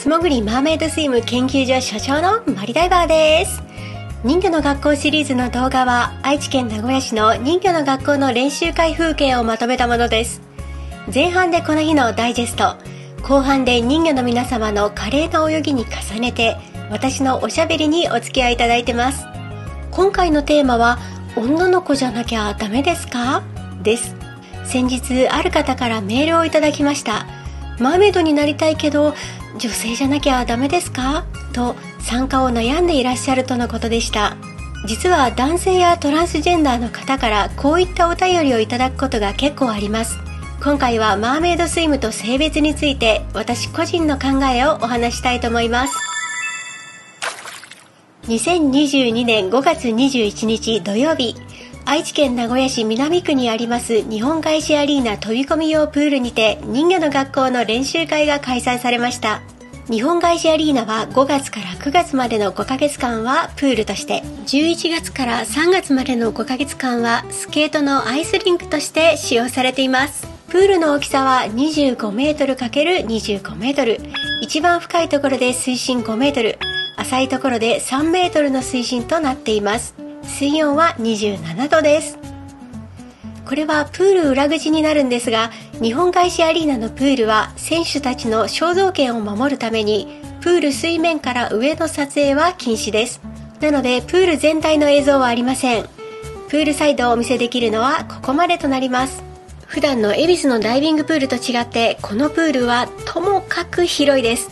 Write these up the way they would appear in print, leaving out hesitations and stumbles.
素潜りマーメイドスイム研究所所長のマリダイバーです。人魚の学校シリーズの動画は愛知県名古屋市の人魚の学校の練習会風景をまとめたものです。前半でこの日のダイジェスト、後半で人魚の皆様の華麗な泳ぎに重ねて私のおしゃべりにお付き合いいただいてます。今回のテーマは女の子じゃなきゃダメですか？です。先日ある方からメールをいただきました。マーメイドになりたいけど女性じゃなきゃダメですか？と参加を悩んでいらっしゃるとのことでした。実は男性やトランスジェンダーの方からこういったお便りをいただくことが結構あります。今回はマーメイドスイムと性別について私個人の考えをお話したいと思います。2022年5月21日土曜日、愛知県名古屋市南区にあります日本外資アリーナ飛び込み用プールにて人魚の学校の練習会が開催されました。日本外資アリーナは5月から9月までの5ヶ月間はプールとして、11月から3月までの5ヶ月間はスケートのアイスリンクとして使用されています。プールの大きさは25メートル ×25 メートル、一番深いところで水深5メートル、浅いところで3メートルの水深となっています。水温は27度です。これはプール裏口になるんですが、日本外資アリーナのプールは選手たちの肖像権を守るためにプール水面から上の撮影は禁止です。なのでプール全体の映像はありません。プールサイドをお見せできるのはここまでとなります。普段の恵比寿のダイビングプールと違ってこのプールはともかく広いです。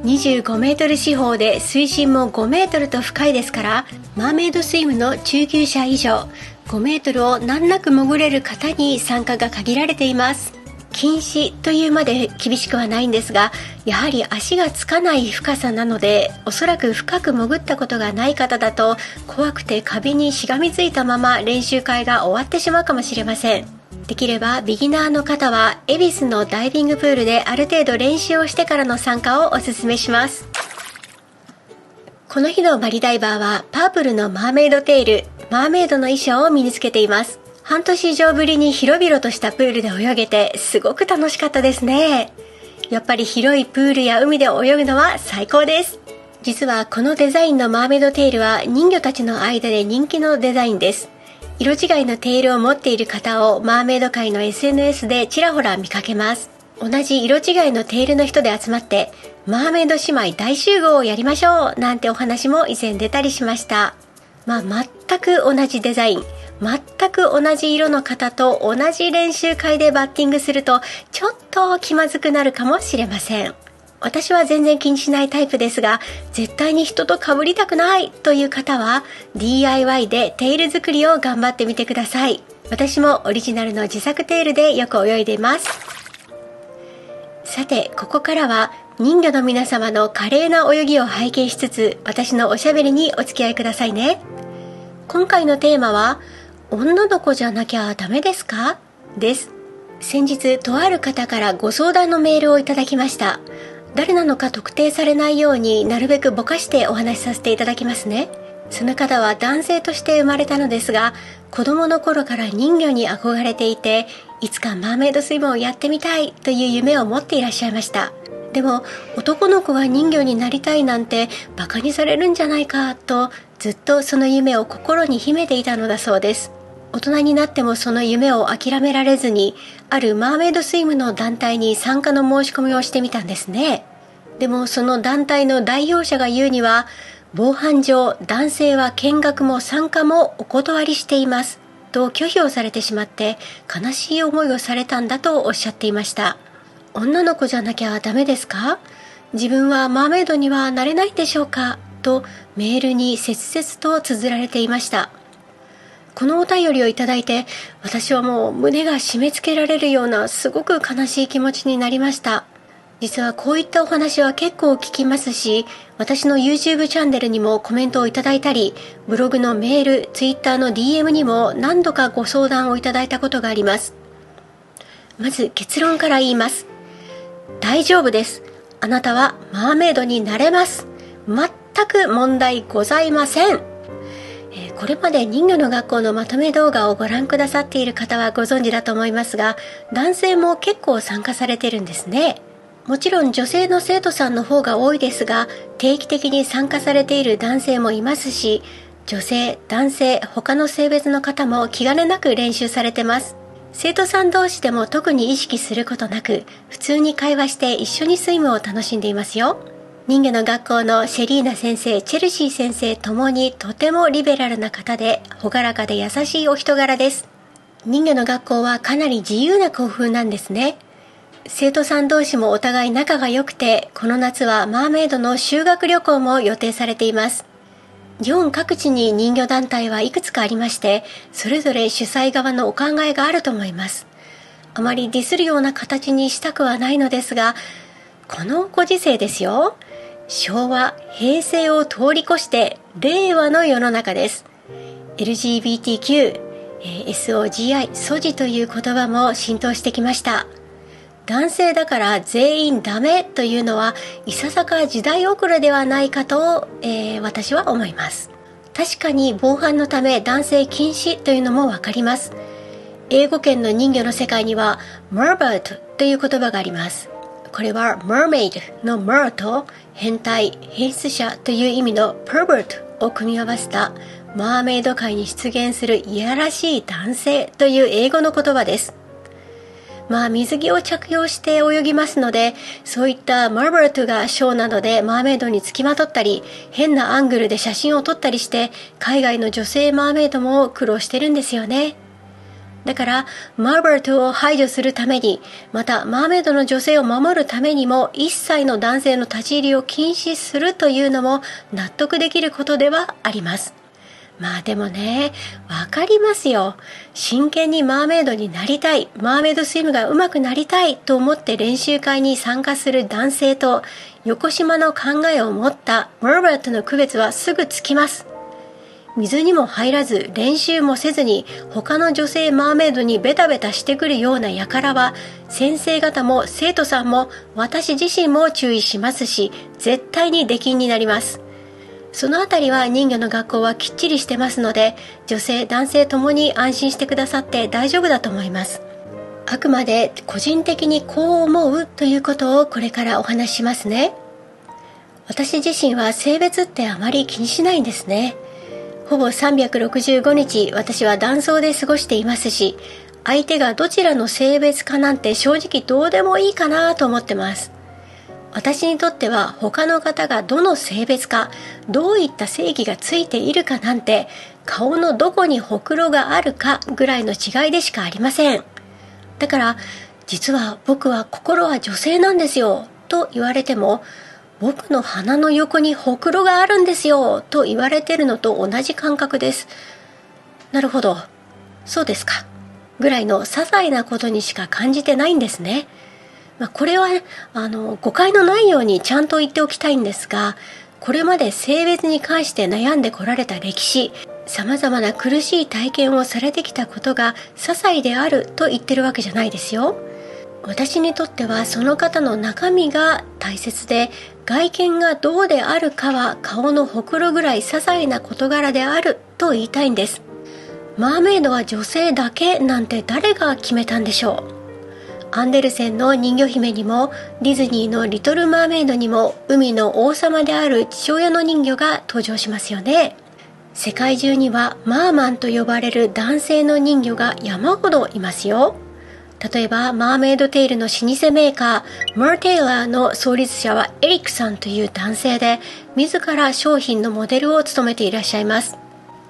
25メートル四方で水深も5メートルと深いですから、マーメイドスイムの中級者以上5メートルを難なく潜れる方に参加が限られています。禁止というまで厳しくはないんですが、やはり足がつかない深さなので、おそらく深く潜ったことがない方だと怖くて壁にしがみついたまま練習会が終わってしまうかもしれません。できればビギナーの方は恵比寿のダイビングプールである程度練習をしてからの参加をお勧めします。この日のマリダイバーはパープルのマーメイドテール、マーメイドの衣装を身につけています。半年以上ぶりに広々としたプールで泳げてすごく楽しかったですね。やっぱり広いプールや海で泳ぐのは最高です。実はこのデザインのマーメイドテールは人魚たちの間で人気のデザインです。色違いのテールを持っている方をマーメイド界の SNS でちらほら見かけます。同じ色違いのテールの人で集まってマーメイド姉妹大集合をやりましょうなんてお話も以前出たりしました。全く同じデザイン、全く同じ色の方と同じ練習会でバッティングするとちょっと気まずくなるかもしれません。私は全然気にしないタイプですが、絶対に人と被りたくないという方は DIY でテール作りを頑張ってみてください。私もオリジナルの自作テールでよく泳いでいます。さて、ここからは人魚の皆様の華麗な泳ぎを拝見しつつ、私のおしゃべりにお付き合いくださいね。今回のテーマは女の子じゃなきゃダメですか？です。先日とある方からご相談のメールをいただきました。誰なのか特定されないようになるべくぼかしてお話しさせていただきますね。その方は男性として生まれたのですが、子供の頃から人魚に憧れていて、いつかマーメイドスイムをやってみたいという夢を持っていらっしゃいました。でも男の子が人魚になりたいなんてバカにされるんじゃないかと、ずっとその夢を心に秘めていたのだそうです。大人になってもその夢を諦められずに、あるマーメイドスイムの団体に参加の申し込みをしてみたんですね。でもその団体の代表者が言うには、防犯上男性は見学も参加もお断りしていますと拒否をされてしまって悲しい思いをされたんだとおっしゃっていました。女の子じゃなきゃダメですか？自分はマーメイドにはなれないんでしょうか？とメールに切々と綴られていました。このお便りをいただいて、私はもう胸が締め付けられるようなすごく悲しい気持ちになりました。実はこういったお話は結構聞きますし、私の YouTube チャンネルにもコメントをいただいたり、ブログのメール、Twitter の DM にも何度かご相談をいただいたことがあります。まず結論から言います。大丈夫です。あなたはマーメイドになれます。全く問題ございません。これまで人魚の学校のまとめ動画をご覧くださっている方はご存知だと思いますが、男性も結構参加されてるんですね。もちろん女性の生徒さんの方が多いですが、定期的に参加されている男性もいますし、女性、男性、他の性別の方も気兼ねなく練習されてます。生徒さん同士でも特に意識することなく、普通に会話して一緒にスイムを楽しんでいますよ。人魚の学校のシェリーナ先生、チェルシー先生ともにとてもリベラルな方で、朗らかで優しいお人柄です。人魚の学校はかなり自由な校風なんですね。生徒さん同士もお互い仲が良くて、この夏はマーメイドの修学旅行も予定されています。日本各地に人魚団体はいくつかありまして、それぞれ主催側のお考えがあると思います。あまりディスるような形にしたくはないのですが、このご時世ですよ。昭和、平成を通り越して令和の世の中です。LGBTQ、SOGI、ソジという言葉も浸透してきました。男性だから全員ダメというのはいささか時代遅れではないかと、私は思います。確かに防犯のため男性禁止というのもわかります。英語圏の人魚の世界には Mermaid という言葉があります。これは Mermaid の Mer と変態、変質者という意味の Pervert を組み合わせたマーメイド界に出現するいやらしい男性という英語の言葉です。水着を着用して泳ぎますので、そういったマーバートがショーなどでマーメイドにつきまとったり、変なアングルで写真を撮ったりして、海外の女性マーメイドも苦労してるんですよね。だから、マーバートを排除するために、またマーメイドの女性を守るためにも、一切の男性の立ち入りを禁止するというのも納得できることではあります。でもね、わかりますよ。真剣にマーメイドになりたい、マーメイドスイムが上手くなりたいと思って練習会に参加する男性と、横島の考えを持ったマーバートの区別はすぐつきます。水にも入らず練習もせずに他の女性マーメイドにベタベタしてくるような輩は、先生方も生徒さんも私自身も注意しますし、絶対に出禁になります。そのあたりは人魚の学校はきっちりしてますので、女性男性ともに安心してくださって大丈夫だと思います。あくまで個人的にこう思うということをこれからお話ししますね。私自身は性別ってあまり気にしないんですね。ほぼ365日私は男装で過ごしていますし、相手がどちらの性別かなんて正直どうでもいいかなと思ってます。私にとっては他の方がどの性別か、どういった正義がついているかなんて、顔のどこにほくろがあるかぐらいの違いでしかありません。だから、実は僕は心は女性なんですよと言われても、僕の鼻の横にほくろがあるんですよと言われてるのと同じ感覚です。なるほど、そうですかぐらいの些細なことにしか感じてないんですね。これは誤解のないようにちゃんと言っておきたいんですが、これまで性別に関して悩んでこられた歴史、様々な苦しい体験をされてきたことが些細であると言ってるわけじゃないですよ。私にとってはその方の中身が大切で、外見がどうであるかは顔のほくろぐらい些細な事柄であると言いたいんです。マーメイドは女性だけなんて誰が決めたんでしょう。アンデルセンの人魚姫にも、ディズニーのリトルマーメイドにも、海の王様である父親の人魚が登場しますよね。世界中にはマーマンと呼ばれる男性の人魚が山ほどいますよ。例えばマーメイドテイルの老舗メーカーマーテイラーの創立者はエリックさんという男性で、自ら商品のモデルを務めていらっしゃいます。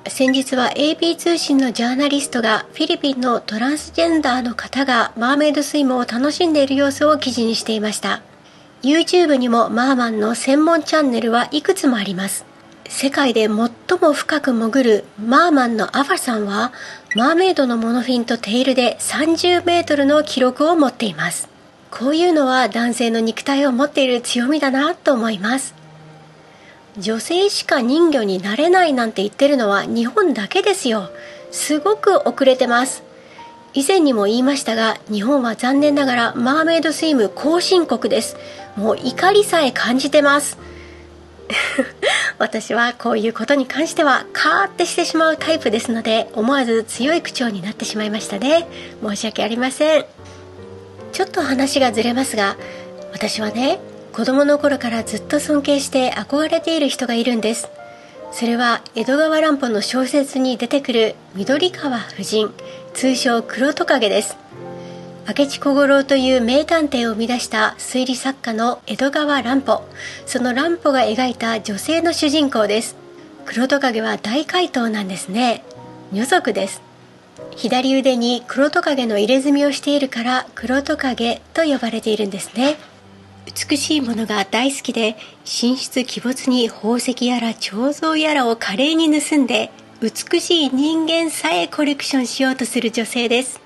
先日は AP 通信のジャーナリストがフィリピンのトランスジェンダーの方がマーメイドスイムを楽しんでいる様子を記事にしていました。 YouTube にもマーマンの専門チャンネルはいくつもあります。世界で最も深く潜るマーマンのアファさんは、マーメイドのモノフィンとテールで30メートルの記録を持っています。こういうのは男性の肉体を持っている強みだなと思います。女性しか人魚になれないなんて言ってるのは日本だけですよ。すごく遅れてます。以前にも言いましたが、日本は残念ながらマーメイドスイム後進国です。もう怒りさえ感じてます私はこういうことに関してはカーってしてしまうタイプですので、思わず強い口調になってしまいましたね。申し訳ありません。ちょっと話がずれますが、私はね、子供の頃からずっと尊敬して憧れている人がいるんです。それは江戸川乱歩の小説に出てくる緑川夫人、通称黒トカゲです。明智小五郎という名探偵を生み出した推理作家の江戸川乱歩、その乱歩が描いた女性の主人公です。黒トカゲは大怪盗なんですね。女族です。左腕に黒トカゲの入れ墨をしているから黒トカゲと呼ばれているんですね。美しいものが大好きで、神出鬼没に宝石やら彫像やらを華麗に盗んで、美しい人間さえコレクションしようとする女性です。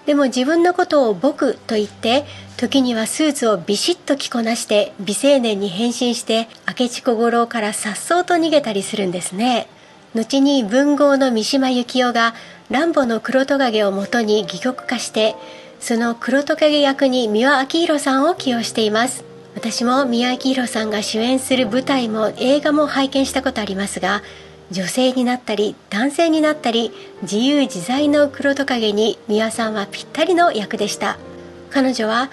でも自分のことを僕と言って、時にはスーツをビシッと着こなして美青年に変身して明智小五郎から颯爽と逃げたりするんですね。後に文豪の三島由紀夫が乱歩の黒トカゲをもとに戯曲化して、その黒トカゲ役に三輪明宏さんを起用しています。私も三輪明宏さんが主演する舞台も映画も拝見したことありますが、女性になったり男性になったり自由自在の黒トカゲに三輪さんはぴったりの役でした。彼女は、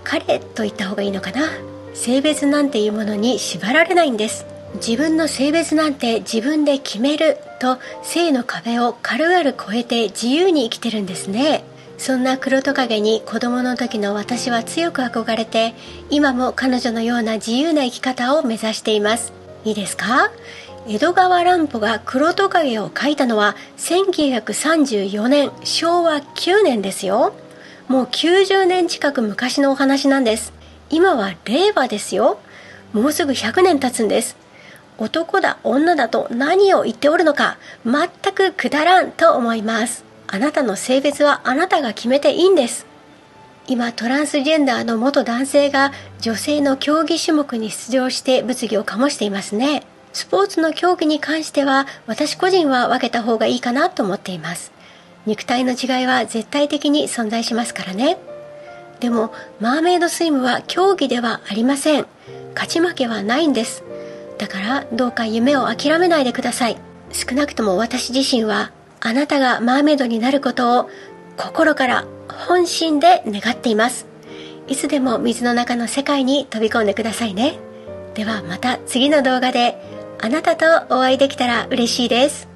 彼と言った方がいいのかな。性別なんていうものに縛られないんです。自分の性別なんて自分で決めると性の壁を軽々越えて自由に生きてるんですね。そんな黒トカゲに子供の時の私は強く憧れて、今も彼女のような自由な生き方を目指しています。いいですか？江戸川乱歩が黒トカゲを描いたのは1934年、昭和9年ですよ。もう90年近く昔のお話なんです。今は令和ですよ。もうすぐ100年経つんです。男だ女だと何を言っておるのか、全くくだらんと思います。あなたの性別はあなたが決めていいんです。今トランスジェンダーの元男性が女性の競技種目に出場して物議を醸していますね。スポーツの競技に関しては私個人は分けた方がいいかなと思っています。肉体の違いは絶対的に存在しますからね。でもマーメイドスイムは競技ではありません。勝ち負けはないんです。だからどうか夢を諦めないでください。少なくとも私自身はあなたがマーメイドになることを心から本心で願っています。いつでも水の中の世界に飛び込んでくださいね。ではまた次の動画であなたとお会いできたら嬉しいです。